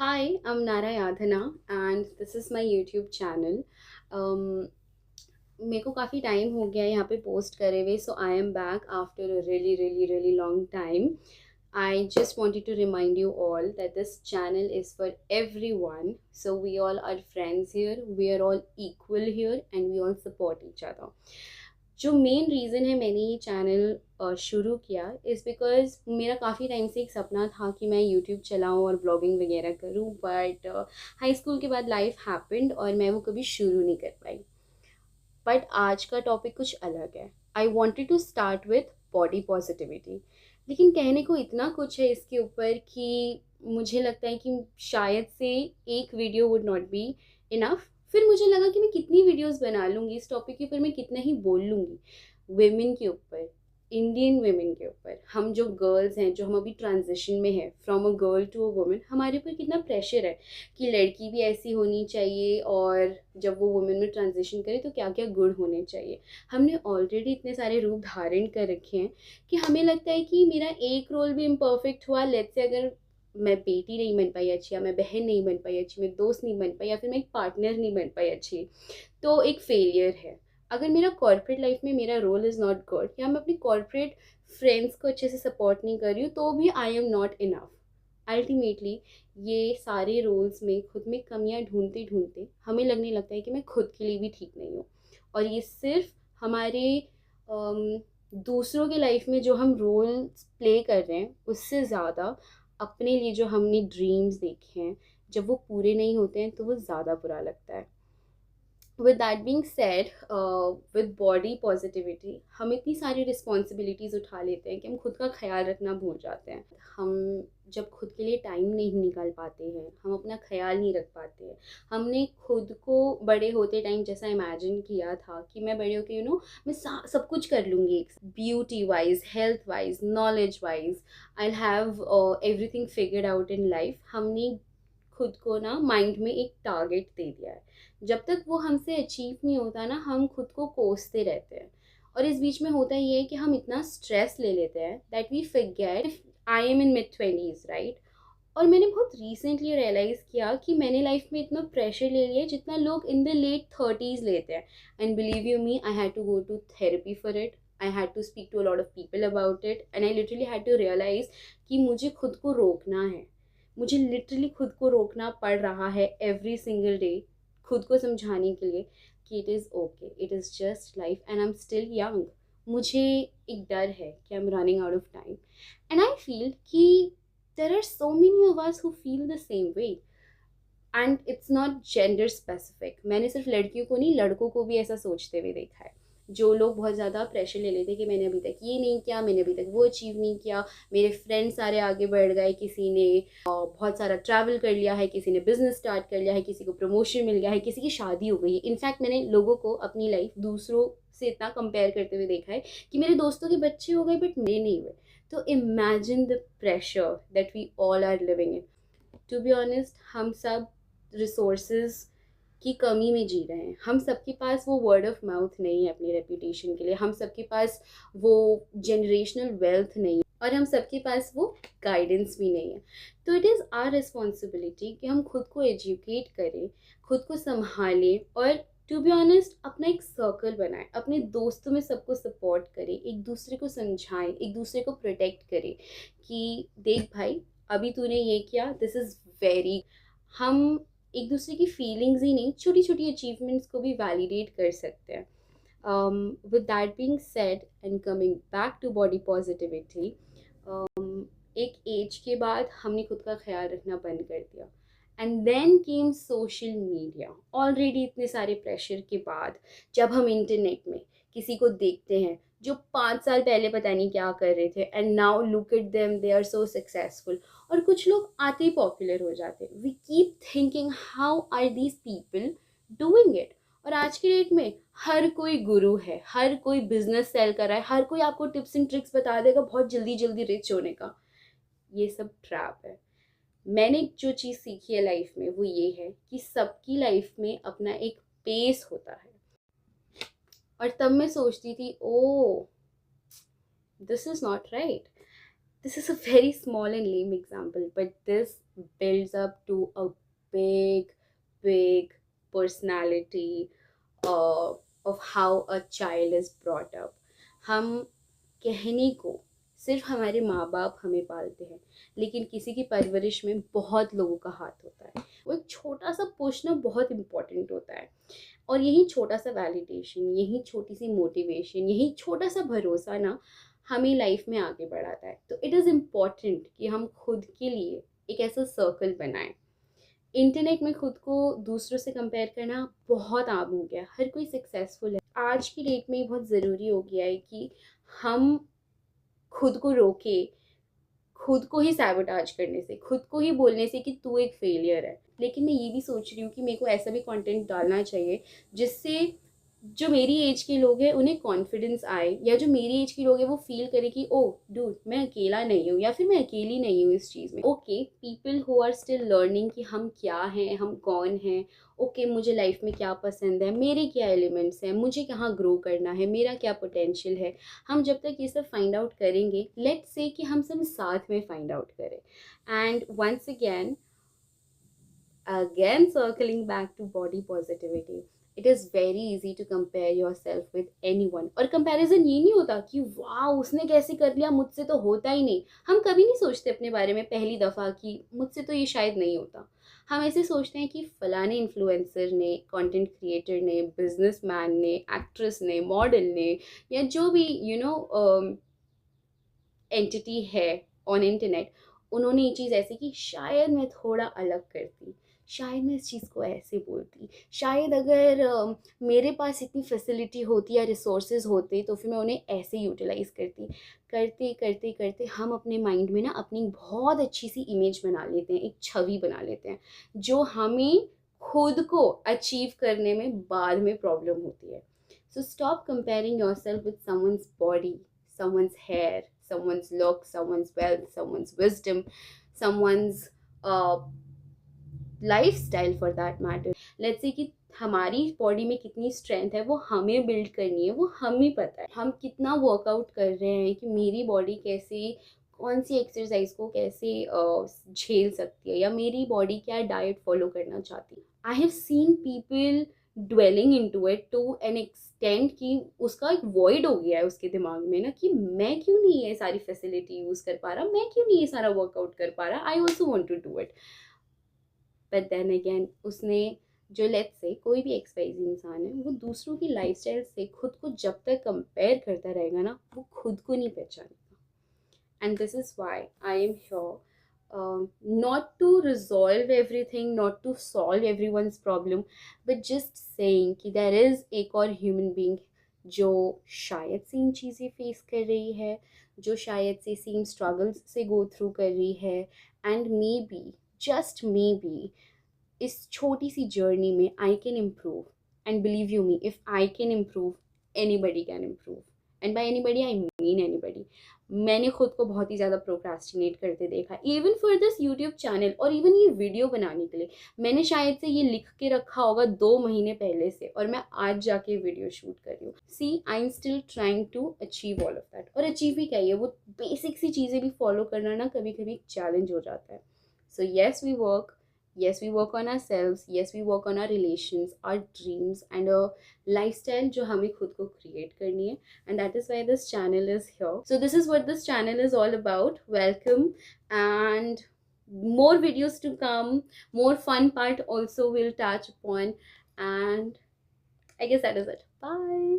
Hi, I'm Nara Yadhana and this is my YouTube channel. Um, मेरे को काफ़ी time हो गया है यहाँ पे पोस्ट करे हुए, so I am back after a really long time. I just wanted to remind you all that this channel is for everyone. So we all are friends here, we are all equal here, and we all support each other. जो main reason है मैंने ये channel शुरू किया is because मेरा काफ़ी time से एक सपना था कि मैं यूट्यूब चलाऊँ और ब्लॉगिंग वगैरह करूँ, बट हाई स्कूल के बाद लाइफ हैपेंड और मैं वो कभी शुरू नहीं कर पाई. बट आज का टॉपिक कुछ अलग है. I wanted to start with body positivity. लेकिन कहने को इतना कुछ है इसके ऊपर कि मुझे लगता है कि शायद से एक video would not be enough. फिर मुझे लगा कि मैं कितनी वीडियोस बना लूँगी इस टॉपिक के ऊपर, मैं कितना ही बोल लूँगी. वेमेन के ऊपर, इंडियन वेमेन के ऊपर, हम जो गर्ल्स हैं, जो हम अभी ट्रांजिशन में है from a girl to a women, हमारे ऊपर कितना प्रेशर है कि लड़की भी ऐसी होनी चाहिए, और जब वो वुमेन में ट्रांजिशन करे तो क्या क्या गुण होने चाहिए. हमने ऑलरेडी इतने सारे रूप धारण कर रखे हैं कि हमें लगता है कि मेरा एक रोल भी इम्परफेक्ट हुआ. लेट्स से अगर मैं बेटी नहीं बन पाई अच्छी, या मैं बहन नहीं बन पाई अच्छी, मैं दोस्त नहीं बन पाई, या फिर मैं एक पार्टनर नहीं बन पाई अच्छी, तो एक फेलियर है. अगर मेरा कॉर्पोरेट लाइफ में मेरा रोल इज़ नॉट गुड, या मैं अपनी कॉर्पोरेट फ्रेंड्स को अच्छे से सपोर्ट नहीं कर रही हूँ, तो भी I am not enough. Ultimately ये सारे रोल्स में खुद में कमियां ढूंढते ढूंढते हमें लगने लगता है कि मैं खुद के लिए भी ठीक नहीं हूँ. और ये सिर्फ हमारे दूसरों के लाइफ में जो हम रोल प्ले कर रहे हैं उससे ज़्यादा अपने लिए जो हमने ड्रीम्स देखे हैं, जब वो पूरे नहीं होते हैं तो वो ज़्यादा बुरा लगता है. With that being said, with body positivity हम इतनी सारी रिस्पॉन्सिबिलिटीज़ उठा लेते हैं कि हम खुद का ख्याल रखना भूल जाते हैं. हम जब खुद के लिए टाइम नहीं निकाल पाते हैं, हम अपना ख्याल नहीं रख पाते हैं. हमने खुद को बड़े होते टाइम जैसा इमेजिन किया था कि मैं बड़े होकर मैं सब कुछ कर लूँगी, beauty wise, health wise, knowledge wise, I have everything figured out in life. हमने खुद को ना माइंड में एक टारगेट दे दिया है. जब तक वो हमसे अचीव नहीं होता ना, हम खुद को कोसते रहते हैं. और इस बीच में होता ये है कि हम इतना स्ट्रेस ले लेते हैं that we forget I am in mid twenties, right. और मैंने बहुत रिसेंटली रियलाइज़ किया कि मैंने लाइफ में इतना प्रेशर ले लिया है जितना लोग इन द लेट थर्टीज़ लेते हैं. And believe you me, I had to go to therapy for it. I had to speak to a lot of people about it, and I literally had to realise कि मुझे खुद को रोकना है. मुझे literally खुद को रोकना पड़ रहा है एवरी सिंगल डे, खुद को समझाने के लिए कि it is okay, it is just life and I am still young. मुझे एक डर है कि I am running out of time, and I feel कि there are so many of us who feel the same way. And it's not gender specific. मैंने सिर्फ लड़कियों को नहीं, लड़कों को भी ऐसा सोचते हुए देखा है. जो लोग बहुत ज़्यादा प्रेशर ले लेते कि मैंने अभी तक ये नहीं किया, मैंने अभी तक वो अचीव नहीं किया, मेरे फ्रेंड्स सारे आगे बढ़ गए, किसी ने बहुत सारा ट्रैवल कर लिया है, किसी ने बिजनेस स्टार्ट कर लिया है, किसी को प्रमोशन मिल गया है, किसी की शादी हो गई है. इनफैक्ट मैंने लोगों को अपनी लाइफ दूसरों से इतना कंपेयर करते हुए देखा है कि मेरे दोस्तों के बच्चे हो गए बट मेरे नहीं हुए. तो imagine the pressure that we all are living in. To be honest, हम सब रिसोर्सेज की कमी में जी रहे हैं. हम सबके पास वो वर्ड ऑफ माउथ नहीं है अपनी रेपुटेशन के लिए, हम सबके पास वो जनरेशनल वेल्थ नहीं है, और हम सबके पास वो गाइडेंस भी नहीं है. तो इट इज़ आवर रिस्पॉन्सिबिलिटी कि हम खुद को एजुकेट करें, खुद को संभालें, और टू बी ऑनेस्ट अपना एक सर्कल बनाएं, अपने दोस्तों में सबको सपोर्ट करें, एक दूसरे को समझाएं, एक दूसरे को प्रोटेक्ट करें कि देख भाई, अभी तूने ये किया, दिस इज़ वेरी. हम एक दूसरे की फीलिंग्स ही नहीं, छोटी छोटी अचीवमेंट्स को भी वैलिडेट कर सकते हैं. With that being said and coming back to body positivity, एक एज के बाद हमने खुद का ख्याल रखना बंद कर दिया. And then came social media. Already इतने सारे प्रेशर के बाद जब हम इंटरनेट में किसी को देखते हैं जो 5 साल पहले पता नहीं क्या कर रहे थे, and now look at them, they are so successful. और कुछ लोग आते ही पॉपुलर हो जाते हैं. We keep thinking how are these people doing it. और आज के डेट में हर कोई गुरु है, हर कोई बिजनेस सेल कर रहा है, हर कोई आपको टिप्स एंड ट्रिक्स बता देगा बहुत जल्दी जल्दी रिच होने का. ये सब ट्रैप है. मैंने जो चीज़ सीखी है लाइफ में वो ये है कि सबकी लाइफ में अपना एक पेस होता है. और तब मैं सोचती थी, oh this is not right. This is a very small and lame example, but this builds up to a big, big personality of how a child is brought up. हम कहने को सिर्फ हमारे माँ बाप हमें पालते हैं, लेकिन किसी की परवरिश में बहुत लोगों का हाथ होता है। वो एक छोटा सा पुश ना बहुत इम्पोर्टेंट होता है, और यही छोटा सा वैलिडेशन, यही छोटी सी मोटिवेशन, यही छोटा सा भरोसा ना हमें लाइफ में आगे बढ़ाता है। तो इट इज़ इम्पॉर्टेंट कि हम खुद के लिए एक ऐसा सर्कल बनाएं। इंटरनेट में खुद को दूसरों से कंपेयर करना बहुत आम हो गया, हर कोई सक्सेसफुल है। आज की डेट में बहुत ज़रूरी हो गया है कि हम खुद को रोके, खुद को ही सैबोटाज करने से, खुद को ही बोलने से कि तू एक फेलियर है। लेकिन मैं ये भी सोच रही हूँ कि मेरे को ऐसा भी कंटेंट डालना चाहिए जिससे जो मेरी एज के लोग हैं उन्हें कॉन्फिडेंस आए, या जो मेरी एज के लोग हैं वो फील करे कि ओ डूड, मैं अकेला नहीं हूँ, या फिर मैं अकेली नहीं हूँ इस चीज़ में। Okay, people who are still learning कि हम क्या हैं, हम कौन हैं, ओके मुझे लाइफ में क्या पसंद है, मेरे क्या एलिमेंट्स हैं, मुझे कहाँ ग्रो करना है, मेरा क्या पोटेंशियल है, हम जब तक ये सब फाइंड आउट करेंगे, लेट्स से कि हम सब साथ में फाइंड आउट करें। And once again circling back to body positivity, it is very easy to compare yourself with anyone। और कंपैरिजन ये नहीं होता कि वाह उसने कैसे कर लिया, मुझसे तो होता ही नहीं। हम कभी नहीं सोचते अपने बारे में पहली दफ़ा कि मुझसे तो ये शायद नहीं होता। हम ऐसे सोचते हैं कि फलाने इन्फ्लुएंसर ने, कंटेंट क्रिएटर ने, बिजनेसमैन ने, एक्ट्रेस ने, मॉडल ने, या जो भी एंटिटी है ऑन इंटरनेट, उन्होंने ये चीज़ ऐसी की, शायद मैं थोड़ा अलग करती, शायद मैं इस चीज़ को ऐसे बोलती, शायद अगर मेरे पास इतनी फैसिलिटी होती या रिसोर्सेज होते तो फिर मैं उन्हें ऐसे यूटिलाइज़ करती। करते करते करते हम अपने माइंड में ना अपनी बहुत अच्छी सी इमेज बना लेते हैं, एक छवि बना लेते हैं, जो हमें खुद को अचीव करने में बाद में प्रॉब्लम होती है। So stop comparing your self with someone's body, someone's hair, someone's look, someone's wealth, someone's wisdom, someone's lifestyle for that matter. Let's say कि हमारी बॉडी में कितनी स्ट्रेंथ है वो हमें बिल्ड करनी है, वो हमें पता है। हम कितना वर्कआउट कर रहे हैं कि मेरी बॉडी कैसे, कौन सी एक्सरसाइज को कैसे झेल सकती है, या मेरी बॉडी क्या डाइट फॉलो करना चाहती है। I have seen people dwelling into it to an extent कि उसका एक वॉइड हो गया है उसके दिमाग में ना कि मैं क्यों नहीं ये सारी फैसिलिटी यूज़ कर पा रहा, मैं क्यों नहीं ये सारा वर्कआउट कर पा रहा, I also want to do it. But then again उसने, जो लेट्स से कोई भी एक्सवाइजी इंसान है, वो दूसरों की लाइफस्टाइल से खुद को जब तक कंपेयर करता रहेगा ना, वो खुद को नहीं पहचानेगा। And this is why I am sure, not to resolve everything, not to solve everyone's problem, but just saying कि there is एक और human being जो शायद सेम चीज़ें फेस कर रही है, जो शायद से सेम स्ट्रगल्स से गो थ्रू कर रही है, and may be, just may be, इस छोटी सी जर्नी में I can improve. And believe you me, if I can improve, anybody can improve. And bye anybody I mean anybody. मैंने खुद को बहुत ही ज़्यादा प्रोक्रास्टिनेट करते देखा, even for this YouTube channel, और इवन ये वीडियो बनाने के लिए मैंने शायद से ये लिख के रखा होगा 2 महीने पहले से, और मैं आज जाके वीडियो शूट कर रही हूँ। See, I am still trying to achieve all of that. और अचीव भी क्या है, वो बेसिक सी चीज़ें भी फॉलो करना ना कभी कभी एक चैलेंज हो जाता है। So yes we work, yes we work on ourselves, yes we work on our relations, our dreams, and a lifestyle जो हमें खुद को create करनी है, and that is why this channel is here. So this is what this channel is all about. Welcome, and more videos to come, more fun part also will touch upon, and I guess that is it. Bye.